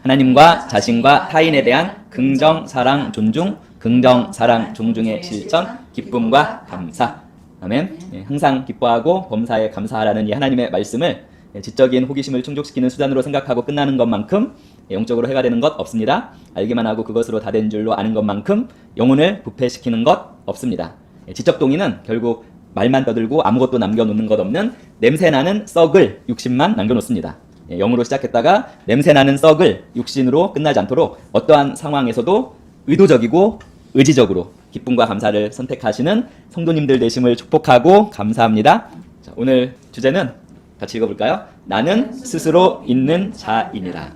하나님과 자신과 타인에 대한 긍정, 사랑, 존중, 긍정, 사랑, 존중의 실천, 기쁨과 감사. 아멘. 항상 기뻐하고 범사에 감사하라는 이 하나님의 말씀을 지적인 호기심을 충족시키는 수단으로 생각하고 끝나는 것만큼 영적으로 해가 되는 것 없습니다. 알기만 하고 그것으로 다 된 줄로 아는 것만큼 영혼을 부패시키는 것 없습니다. 지적 동의는 결국 말만 떠들고 아무것도 남겨놓는 것 없는 냄새나는 썩을 육신만 남겨놓습니다. 영으로 시작했다가 냄새나는 썩을 육신으로 끝나지 않도록 어떠한 상황에서도 의도적이고 의지적으로 기쁨과 감사를 선택하시는 성도님들 되심을 축복하고 감사합니다. 자, 오늘 주제는 같이 읽어볼까요? 나는 스스로 있는 자이니라.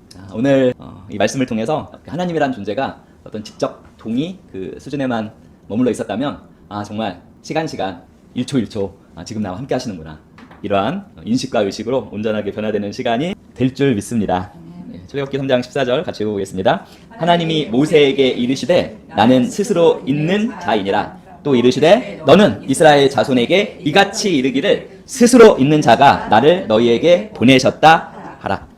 자, 오늘 이 말씀을 통해서 하나님이란 존재가 어떤 지적 동의 그 수준에만 머물러 있었다면 정말 시간 1초 1초 지금 나와 함께 하시는구나, 이러한 인식과 의식으로 온전하게 변화되는 시간이 될 줄 믿습니다. 출애굽기 3장 14절 같이 읽어보겠습니다. 하나님이 모세에게 이르시되 나는 스스로 있는 자이니라. 또 이르시되 너는 이스라엘 자손에게 이같이 이르기를 스스로 있는 자가 나를 너희에게 보내셨다 하라.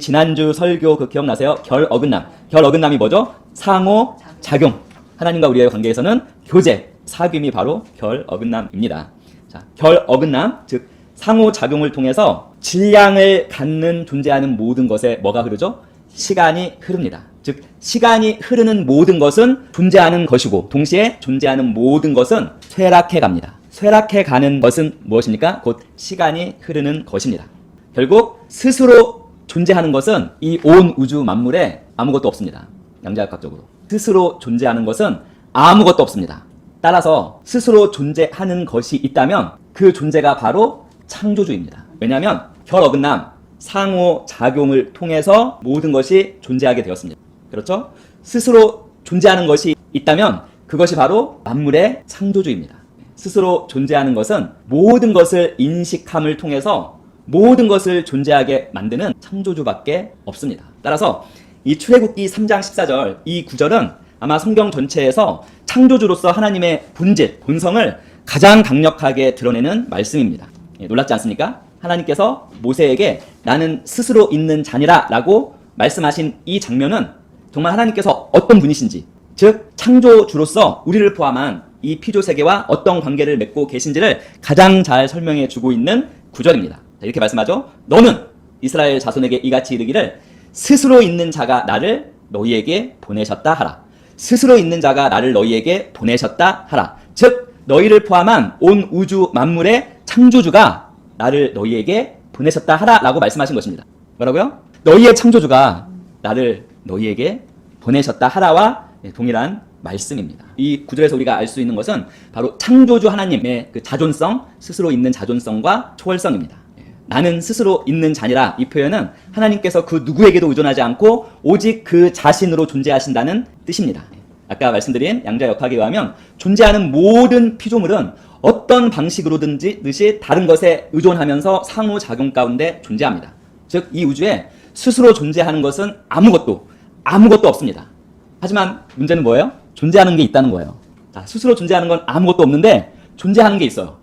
지난주 설교 그 기억나세요? 결어긋남. 결어긋남이 뭐죠? 상호작용. 하나님과 우리의 관계에서는 교제, 사귐이 바로 결어긋남입니다. 자, 결어긋남, 즉 상호작용을 통해서 질량을 갖는 존재하는 모든 것에 뭐가 흐르죠? 시간이 흐릅니다. 즉 시간이 흐르는 모든 것은 존재하는 것이고 동시에 존재하는 모든 것은 쇠락해 갑니다. 쇠락해 가는 것은 무엇입니까? 곧 시간이 흐르는 것입니다. 결국 스스로 존재하는 것은 이 온 우주 만물에 아무것도 없습니다. 양자역학적으로 스스로 존재하는 것은 아무것도 없습니다. 따라서 스스로 존재하는 것이 있다면 그 존재가 바로 창조주입니다. 왜냐하면 결어긋남, 상호작용을 통해서 모든 것이 존재하게 되었습니다. 그렇죠? 스스로 존재하는 것이 있다면 그것이 바로 만물의 창조주입니다. 스스로 존재하는 것은 모든 것을 인식함을 통해서 모든 것을 존재하게 만드는 창조주밖에 없습니다. 따라서 이 출애굽기 3장 14절 이 구절은 아마 성경 전체에서 창조주로서 하나님의 본질, 본성을 가장 강력하게 드러내는 말씀입니다. 놀랍지 않습니까? 하나님께서 모세에게 나는 스스로 있는 자니라 라고 말씀하신 이 장면은 정말 하나님께서 어떤 분이신지, 즉 창조주로서 우리를 포함한 이 피조세계와 어떤 관계를 맺고 계신지를 가장 잘 설명해 주고 있는 구절입니다. 이렇게 말씀하죠. 너는 이스라엘 자손에게 이같이 이르기를 스스로 있는 자가 나를 너희에게 보내셨다 하라. 스스로 있는 자가 나를 너희에게 보내셨다 하라. 즉 너희를 포함한 온 우주 만물의 창조주가 나를 너희에게 보내셨다 하라 라고 말씀하신 것입니다. 뭐라고요? 너희의 창조주가 나를 너희에게 보내셨다 하라와 동일한 말씀입니다. 이 구절에서 우리가 알 수 있는 것은 바로 창조주 하나님의 그 자존성, 스스로 있는 자존성과 초월성입니다. 나는 스스로 있는 자니라, 이 표현은 하나님께서 그 누구에게도 의존하지 않고 오직 그 자신으로 존재하신다는 뜻입니다. 아까 말씀드린 양자역학에 의하면 존재하는 모든 피조물은 어떤 방식으로든지 다른 것에 의존하면서 상호작용 가운데 존재합니다. 즉 이 우주에 스스로 존재하는 것은 아무것도 없습니다. 하지만 문제는 뭐예요? 존재하는 게 있다는 거예요. 자, 스스로 존재하는 건 아무것도 없는데 존재하는 게 있어요.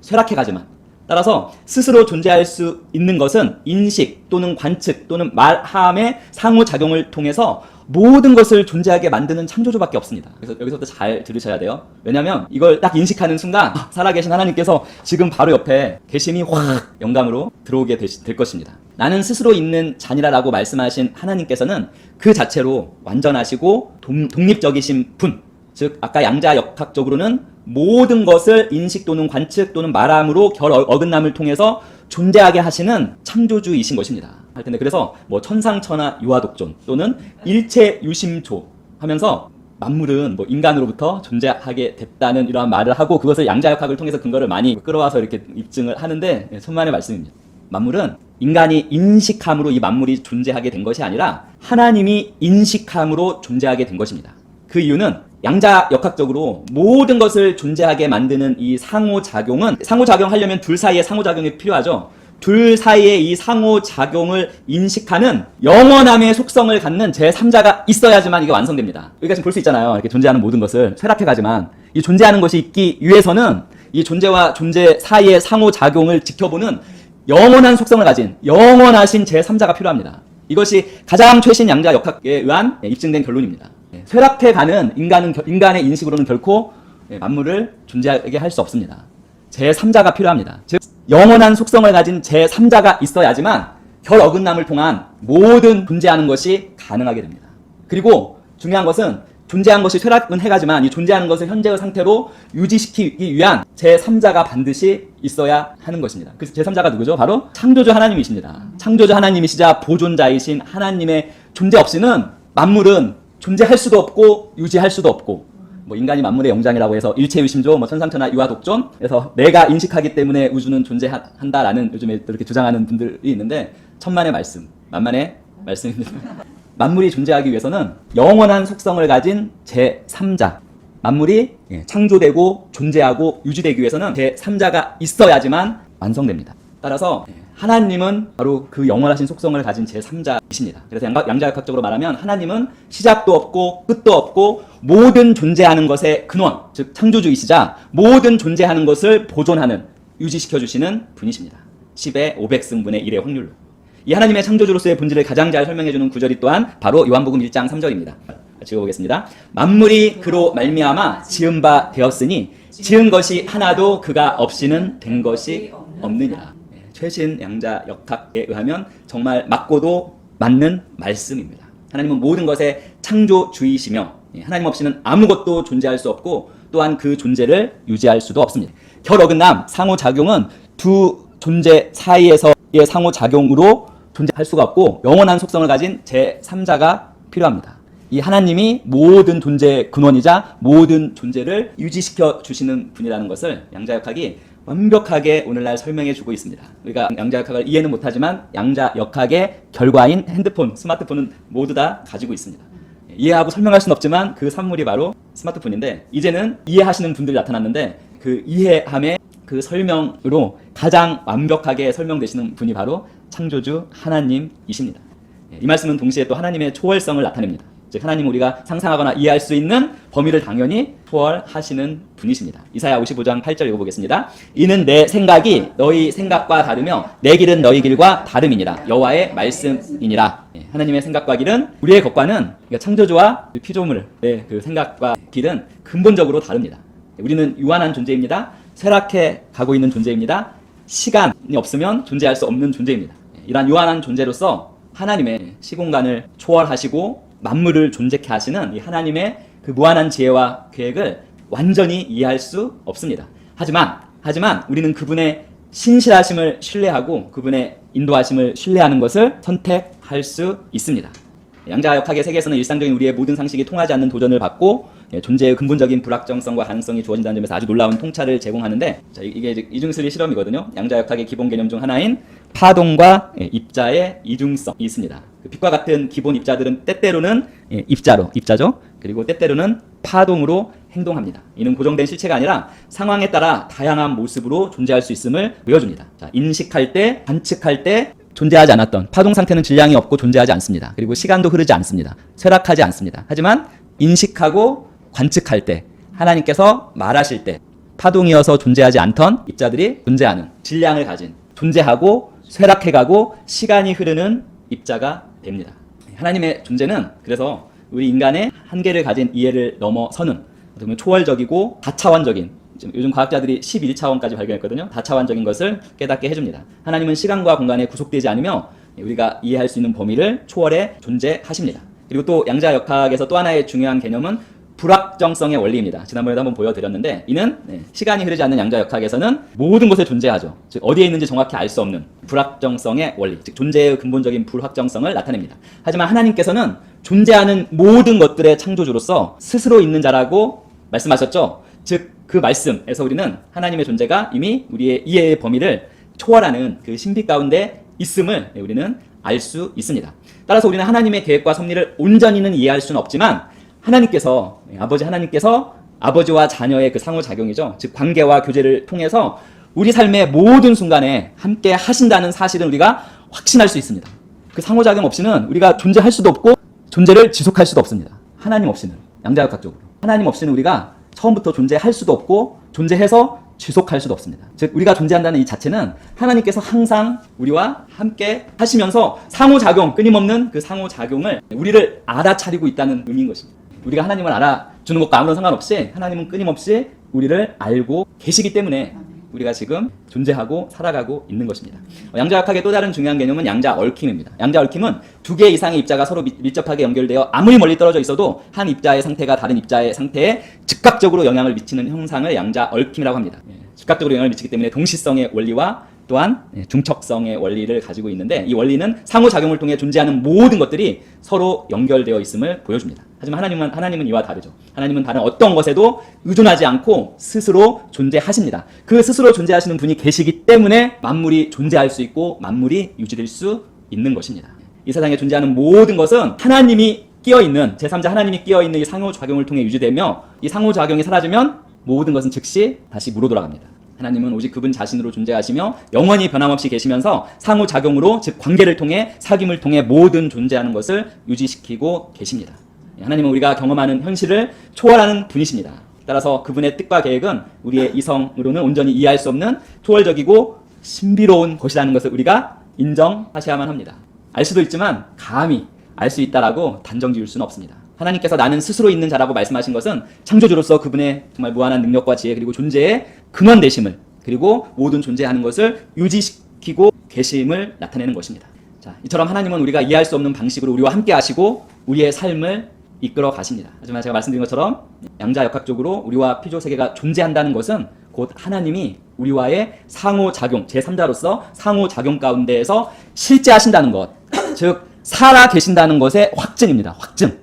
쇠락해 가지만. 따라서 스스로 존재할 수 있는 것은 인식 또는 관측 또는 말함의 상호작용을 통해서 모든 것을 존재하게 만드는 창조주밖에 없습니다. 그래서 여기서부터 잘 들으셔야 돼요. 왜냐하면 이걸 딱 인식하는 순간 살아계신 하나님께서 지금 바로 옆에 계심이 확 영감으로 들어오게 될 것입니다. 나는 스스로 있는 자니라라고 말씀하신 하나님께서는 그 자체로 완전하시고 독립적이신 분, 즉 아까 양자역학적으로는 모든 것을 인식 또는 관측 또는 말함으로 결어긋남을 통해서 존재하게 하시는 창조주이신 것입니다. 할 텐데 그래서 뭐 천상천하 유아독존 또는 일체유심조 하면서 만물은 뭐 인간으로부터 존재하게 됐다는 이러한 말을 하고 그것을 양자역학을 통해서 근거를 많이 끌어와서 이렇게 입증을 하는데 천만의 말씀입니다. 만물은 인간이 인식함으로 이 만물이 존재하게 된 것이 아니라 하나님이 인식함으로 존재하게 된 것입니다. 그 이유는 양자역학적으로 모든 것을 존재하게 만드는 이 상호작용은 상호작용하려면 둘 사이에 상호작용이 필요하죠. 둘 사이의 이 상호작용을 인식하는 영원함의 속성을 갖는 제3자가 있어야지만 이게 완성됩니다. 여기가 지금 볼 수 있잖아요. 이렇게 존재하는 모든 것을 쇠락해가지만 이 존재하는 것이 있기 위해서는 이 존재와 존재 사이의 상호작용을 지켜보는 영원한 속성을 가진 영원하신 제3자가 필요합니다. 이것이 가장 최신 양자 역학에 의한 입증된 결론입니다. 쇠락해가는 인간의 인식으로는 결코 만물을 존재하게 할 수 없습니다. 제3자가 필요합니다. 즉 영원한 속성을 가진 제3자가 있어야지만 결 어긋남을 통한 모든 존재하는 것이 가능하게 됩니다. 그리고 중요한 것은 존재한 것이 쇠락은 해가지만 이 존재하는 것을 현재의 상태로 유지시키기 위한 제3자가 반드시 있어야 하는 것입니다. 그 제3자가 누구죠? 바로 창조주 하나님이십니다. 창조주 하나님이시자 보존자이신 하나님의 존재 없이는 만물은 존재할 수도 없고 유지할 수도 없고, 뭐 인간이 만물의 영장이라고 해서 일체유심조, 뭐 천상천하 유아독존, 그래서 내가 인식하기 때문에 우주는 존재한다라는 요즘에 이렇게 주장하는 분들이 있는데 천만의 말씀, 만만의 말씀입니다. 만물이 존재하기 위해서는 영원한 속성을 가진 제3자, 만물이 창조되고 존재하고 유지되기 위해서는 제3자가 있어야지만 완성됩니다. 따라서 하나님은 바로 그 영원하신 속성을 가진 제3자이십니다. 그래서 양자역학적으로 말하면 하나님은 시작도 없고 끝도 없고 모든 존재하는 것의 근원, 즉 창조주이시자 모든 존재하는 것을 보존하는, 유지시켜주시는 분이십니다. 10의 500승분의 1의 확률로. 이 하나님의 창조주로서의 본질을 가장 잘 설명해주는 구절이 또한 바로 요한복음 1장 3절입니다. 읽어보겠습니다. 만물이 그로 말미암아 지은 바 되었으니 지은 것이 하나도 그가 없이는 된 것이 없느니라. 최신 양자 역학에 의하면 정말 맞고도 맞는 말씀입니다. 하나님은 모든 것의 창조주이시며 하나님 없이는 아무것도 존재할 수 없고 또한 그 존재를 유지할 수도 없습니다. 결어긋남, 상호작용은 두 존재 사이에서의 상호작용으로 존재할 수가 없고 영원한 속성을 가진 제3자가 필요합니다. 이 하나님이 모든 존재의 근원이자 모든 존재를 유지시켜 주시는 분이라는 것을 양자역학이 완벽하게 오늘날 설명해 주고 있습니다. 우리가 양자역학을 이해는 못하지만 양자역학의 결과인 핸드폰, 스마트폰은 모두 다 가지고 있습니다. 이해하고 설명할 수는 없지만 그 산물이 바로 스마트폰인데, 이제는 이해하시는 분들이 나타났는데 그 이해함의 그 설명으로 가장 완벽하게 설명되시는 분이 바로 창조주 하나님이십니다. 이 말씀은 동시에 또 하나님의 초월성을 나타냅니다. 즉 하나님은 우리가 상상하거나 이해할 수 있는 범위를 당연히 초월하시는 분이십니다. 이사야 55장 8절 읽어보겠습니다. 이는 내 생각이 너희 생각과 다르며 내 길은 너희 길과 다름이니라. 여호와의 말씀이니라. 하나님의 생각과 길은 우리의 것과는, 그러니까 창조주와 피조물의 그 생각과 길은 근본적으로 다릅니다. 우리는 유한한 존재입니다. 쇠락해 가고 있는 존재입니다. 시간이 없으면 존재할 수 없는 존재입니다. 이러한 유한한 존재로서 하나님의 시공간을 초월하시고 만물을 존재케 하시는 이 하나님의 그 무한한 지혜와 계획을 완전히 이해할 수 없습니다. 하지만 우리는 그분의 신실하심을 신뢰하고 그분의 인도하심을 신뢰하는 것을 선택할 수 있습니다. 양자역학의 세계에서는 일상적인 우리의 모든 상식이 통하지 않는 도전을 받고 존재의 근본적인 불확정성과 가능성이 주어진다는 점에서 아주 놀라운 통찰을 제공하는데, 이게 이중슬리 실험이거든요. 양자역학의 기본 개념 중 하나인 파동과 입자의 이중성이 있습니다. 빛과 같은 기본 입자들은 때때로는 입자죠. 그리고 때때로는 파동으로 행동합니다. 이는 고정된 실체가 아니라 상황에 따라 다양한 모습으로 존재할 수 있음을 보여줍니다. 자, 인식할 때, 관측할 때 존재하지 않았던 파동 상태는 질량이 없고 존재하지 않습니다. 그리고 시간도 흐르지 않습니다. 쇠락하지 않습니다. 하지만 인식하고 관측할 때, 하나님께서 말하실 때 파동이어서 존재하지 않던 입자들이 존재하는, 질량을 가진, 존재하고 쇠락해가고 시간이 흐르는 입자가 됩니다. 하나님의 존재는 그래서 우리 인간의 한계를 가진 이해를 넘어서는 어떻게 보면 초월적이고 다차원적인, 요즘 과학자들이 11차원까지 발견했거든요. 다차원적인 것을 깨닫게 해줍니다. 하나님은 시간과 공간에 구속되지 않으며 우리가 이해할 수 있는 범위를 초월해 존재하십니다. 그리고 또 양자역학에서 또 하나의 중요한 개념은 불확정성의 원리입니다. 지난번에도 한번 보여드렸는데, 이는 시간이 흐르지 않는 양자역학에서는 모든 것에 존재하죠. 즉 어디에 있는지 정확히 알 수 없는 불확정성의 원리, 즉 존재의 근본적인 불확정성을 나타냅니다. 하지만 하나님께서는 존재하는 모든 것들의 창조주로서 스스로 있는 자라고 말씀하셨죠. 즉 그 말씀에서 우리는 하나님의 존재가 이미 우리의 이해의 범위를 초월하는 그 신비 가운데 있음을 우리는 알 수 있습니다. 따라서 우리는 하나님의 계획과 섭리를 온전히는 이해할 수는 없지만 아버지 하나님께서 아버지와 자녀의 그 상호작용이죠. 즉 관계와 교제를 통해서 우리 삶의 모든 순간에 함께 하신다는 사실은 우리가 확신할 수 있습니다. 그 상호작용 없이는 우리가 존재할 수도 없고 존재를 지속할 수도 없습니다. 하나님 없이는, 양자역학적으로 하나님 없이는 우리가 처음부터 존재할 수도 없고 존재해서 지속할 수도 없습니다. 즉 우리가 존재한다는 이 자체는 하나님께서 항상 우리와 함께 하시면서 상호작용, 끊임없는 그 상호작용을 우리를 알아차리고 있다는 의미인 것입니다. 우리가 하나님을 알아주는 것과 아무런 상관없이 하나님은 끊임없이 우리를 알고 계시기 때문에 우리가 지금 존재하고 살아가고 있는 것입니다. 양자역학의 또 다른 중요한 개념은 양자 얽힘입니다. 양자 얽힘은 두 개 이상의 입자가 서로 밀접하게 연결되어 아무리 멀리 떨어져 있어도 한 입자의 상태가 다른 입자의 상태에 즉각적으로 영향을 미치는 형상을 양자 얽힘이라고 합니다. 즉각적으로 영향을 미치기 때문에 동시성의 원리와 또한 중첩성의 원리를 가지고 있는데, 이 원리는 상호작용을 통해 존재하는 모든 것들이 서로 연결되어 있음을 보여줍니다. 하지만 하나님은 이와 다르죠. 하나님은 다른 어떤 것에도 의존하지 않고 스스로 존재하십니다. 그 스스로 존재하시는 분이 계시기 때문에 만물이 존재할 수 있고 만물이 유지될 수 있는 것입니다. 이 세상에 존재하는 모든 것은 하나님이 끼어있는, 제3자 하나님이 끼어있는 이 상호작용을 통해 유지되며, 이 상호작용이 사라지면 모든 것은 즉시 다시 무로 돌아갑니다. 하나님은 오직 그분 자신으로 존재하시며 영원히 변함없이 계시면서 상호작용으로, 즉 관계를 통해, 사귐을 통해 모든 존재하는 것을 유지시키고 계십니다. 하나님은 우리가 경험하는 현실을 초월하는 분이십니다. 따라서 그분의 뜻과 계획은 우리의 이성으로는 온전히 이해할 수 없는 초월적이고 신비로운 것이라는 것을 우리가 인정하셔야만 합니다. 알 수도 있지만 감히 알 수 있다라고 단정 지을 수는 없습니다. 하나님께서 나는 스스로 있는 자라고 말씀하신 것은 창조주로서 그분의 정말 무한한 능력과 지혜, 그리고 존재의 근원 되심을, 그리고 모든 존재하는 것을 유지시키고 계심을 나타내는 것입니다. 자, 이처럼 하나님은 우리가 이해할 수 없는 방식으로 우리와 함께 하시고 우리의 삶을 이끌어 가십니다. 하지만 제가 말씀드린 것처럼 양자역학적으로 우리와 피조 세계가 존재한다는 것은 곧 하나님이 우리와의 상호작용, 제3자로서 상호작용 가운데에서 실제하신다는 것, 즉 살아 계신다는 것의 확증입니다. 확증.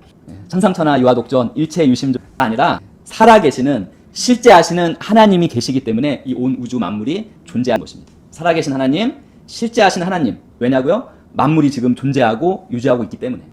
천상천하 유아독전 일체 유심조가 아니라 살아 계시는, 실제하시는 하나님이 계시기 때문에 이 온 우주 만물이 존재하는 것입니다. 살아 계신 하나님, 실제하신 하나님. 왜냐고요? 만물이 지금 존재하고 유지하고 있기 때문에.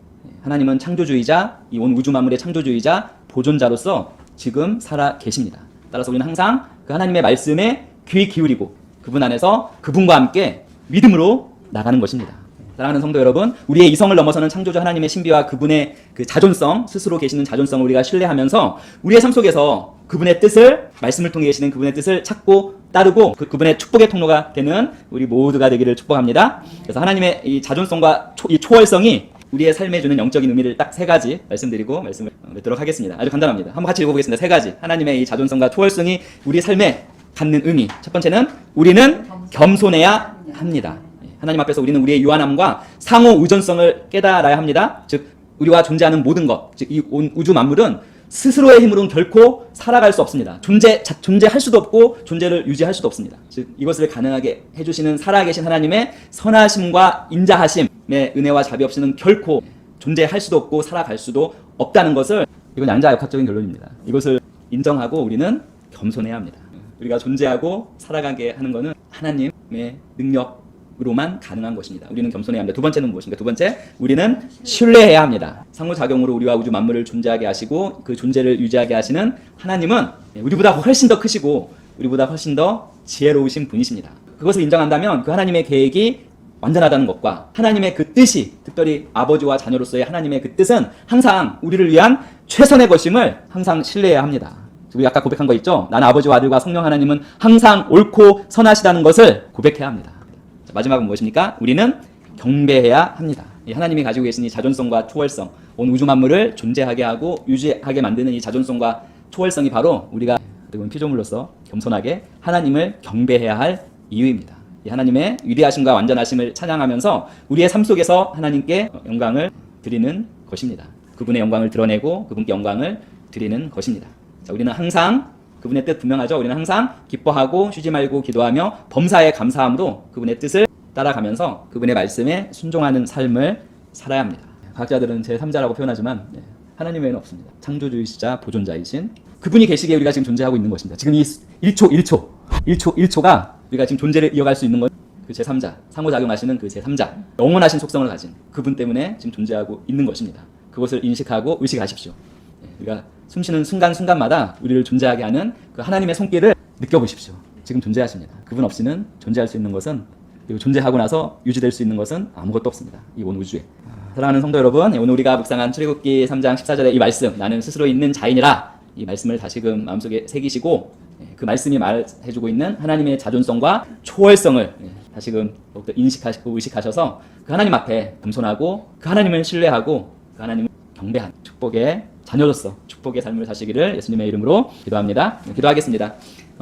하나님은 창조주이자, 이 온 우주 만물의 창조주이자 보존자로서 지금 살아 계십니다. 따라서 우리는 항상 그 하나님의 말씀에 귀 기울이고 그분 안에서 그분과 함께 믿음으로 나가는 것입니다. 사랑하는 성도 여러분, 우리의 이성을 넘어서는 창조주 하나님의 신비와 그분의 그 자존성, 스스로 계시는 자존성을 우리가 신뢰하면서 우리의 삶 속에서 그분의 뜻을, 말씀을 통해 계시는 그분의 뜻을 찾고 따르고 그분의 축복의 통로가 되는 우리 모두가 되기를 축복합니다. 그래서 하나님의 이 자존성과 이 초월성이 우리의 삶에 주는 영적인 의미를 딱 3가지 말씀드리고 말씀을 맺도록 하겠습니다. 아주 간단합니다. 한번 같이 읽어보겠습니다. 3가지. 하나님의 이 자존성과 초월성이 우리 삶에 갖는 의미. 첫 번째는 우리는 겸손해야 합니다. 하나님 앞에서 우리는 우리의 유한함과 상호 의존성을 깨달아야 합니다. 즉 우리와 존재하는 모든 것, 즉 이 온 우주 만물은 스스로의 힘으로는 결코 살아갈 수 없습니다. 존재할 수도 없고 존재를 유지할 수도 없습니다. 즉 이것을 가능하게 해주시는 살아계신 하나님의 선하심과 인자하심의 은혜와 자비 없이는 결코 존재할 수도 없고 살아갈 수도 없다는 것을, 이건 양자역학적인 결론입니다. 이것을 인정하고 우리는 겸손해야 합니다. 우리가 존재하고 살아가게 하는 것은 하나님의 능력으로만 가능한 것입니다. 우리는 겸손해야 합니다. 두 번째는 무엇인가? 두 번째, 우리는 신뢰해야 합니다. 상호작용으로 우리와 우주 만물을 존재하게 하시고 그 존재를 유지하게 하시는 하나님은 우리보다 훨씬 더 크시고 우리보다 훨씬 더 지혜로우신 분이십니다. 그것을 인정한다면 그 하나님의 계획이 완전하다는 것과 하나님의 그 뜻이, 특별히 아버지와 자녀로서의 하나님의 그 뜻은 항상 우리를 위한 최선의 것임을 항상 신뢰해야 합니다. 우리 아까 고백한 거 있죠? 나는 아버지와 아들과 성령 하나님은 항상 옳고 선하시다는 것을 고백해야 합니다. 자, 마지막은 무엇입니까? 우리는 경배해야 합니다. 이 하나님이 가지고 계신 이 자존성과 초월성, 온 우주 만물을 존재하게 하고 유지하게 만드는 이 자존성과 초월성이 바로 우리가 피조물로서 겸손하게 하나님을 경배해야 할 이유입니다. 이 하나님의 위대하심과 완전하심을 찬양하면서 우리의 삶 속에서 하나님께 영광을 드리는 것입니다. 그분의 영광을 드러내고 그분께 영광을 드리는 것입니다. 자, 우리는 항상 그분의 뜻 분명하죠. 우리는 항상 기뻐하고 쉬지 말고 기도하며 범사에 감사함으로 그분의 뜻을 따라가면서 그분의 말씀에 순종하는 삶을 살아야 합니다. 과학자들은 제3자라고 표현하지만 하나님 외에는 없습니다. 창조주이시자 보존자이신 그분이 계시기에 우리가 지금 존재하고 있는 것입니다. 지금 이 1초가 우리가 지금 존재를 이어갈 수 있는 것, 그 제3자, 상호작용하시는 그 제3자, 영원하신 속성을 가진 그분 때문에 지금 존재하고 있는 것입니다. 그것을 인식하고 의식하십시오. 우리가 숨쉬는 순간순간마다 우리를 존재하게 하는 그 하나님의 손길을 느껴보십시오. 지금 존재하십니다. 그분 없이는 존재할 수 있는 것은, 그리고 존재하고 나서 유지될 수 있는 것은 아무것도 없습니다. 이 온 우주에. 사랑하는 성도 여러분, 오늘 우리가 묵상한 출애굽기 3장 14절의 이 말씀, 나는 스스로 있는 자인이라, 이 말씀을 다시금 마음속에 새기시고 그 말씀이 말해주고 있는 하나님의 자존성과 초월성을 다시금 더욱더 인식하시고 의식하셔서 그 하나님 앞에 겸손하고 그 하나님을 신뢰하고 그 하나님을 경배하는 축복의 자녀로서 축복의 삶을 사시기를 예수님의 이름으로 기도합니다. 기도하겠습니다.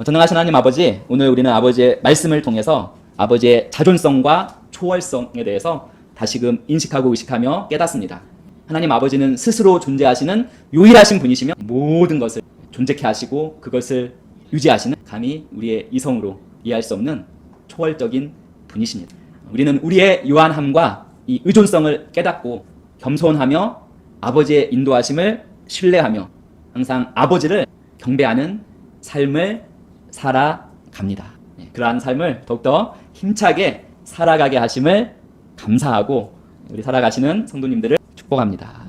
전능하신 하나님 아버지, 오늘 우리는 아버지의 말씀을 통해서 아버지의 자존성과 초월성에 대해서 다시금 인식하고 의식하며 깨닫습니다. 하나님 아버지는 스스로 존재하시는 유일하신 분이시며 모든 것을 존재케 하시고 그것을 유지하시는 감히 우리의 이성으로 이해할 수 없는 초월적인 분이십니다. 우리는 우리의 유한함과 이 의존성을 깨닫고 겸손하며 아버지의 인도하심을 신뢰하며 항상 아버지를 경배하는 삶을 살아갑니다. 그러한 삶을 더욱더 힘차게 살아가게 하심을 감사하고 우리 살아가시는 성도님들을 축복합니다.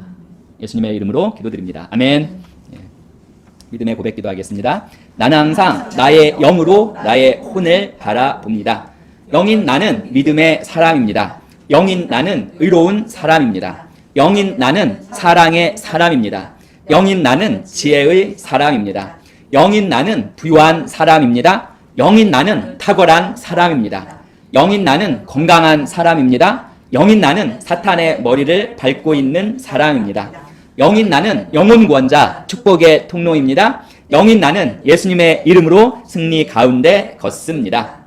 예수님의 이름으로 기도드립니다. 아멘. 믿음의 고백 기도하겠습니다. 나는 항상 나의 영으로 나의 혼을 바라봅니다. 영인 나는 믿음의 사람입니다. 영인 나는 의로운 사람입니다. 영인 나는 사랑의 사람입니다. 영인 나는 지혜의 사람입니다. 영인 나는 부유한 사람입니다. 영인 나는 탁월한 사람입니다. 영인 나는 건강한 사람입니다. 영인 나는 사탄의 머리를 밟고 있는 사람입니다. 영인 나는 영혼 구원자 축복의 통로입니다. 영인 나는 예수님의 이름으로 승리 가운데 걷습니다.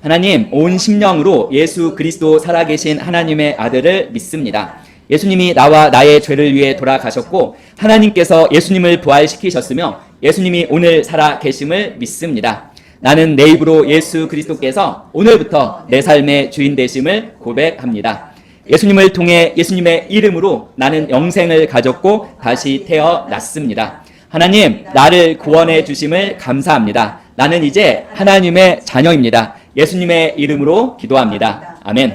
하나님, 온 심령으로 예수 그리스도 살아계신 하나님의 아들을 믿습니다. 예수님이 나와 나의 죄를 위해 돌아가셨고 하나님께서 예수님을 부활시키셨으며 예수님이 오늘 살아계심을 믿습니다. 나는 내 입으로 예수 그리스도께서 오늘부터 내 삶의 주인 되심을 고백합니다. 예수님을 통해 예수님의 이름으로 나는 영생을 가졌고 다시 태어났습니다. 하나님, 나를 구원해 주심을 감사합니다. 나는 이제 하나님의 자녀입니다. 예수님의 이름으로 기도합니다. 아멘.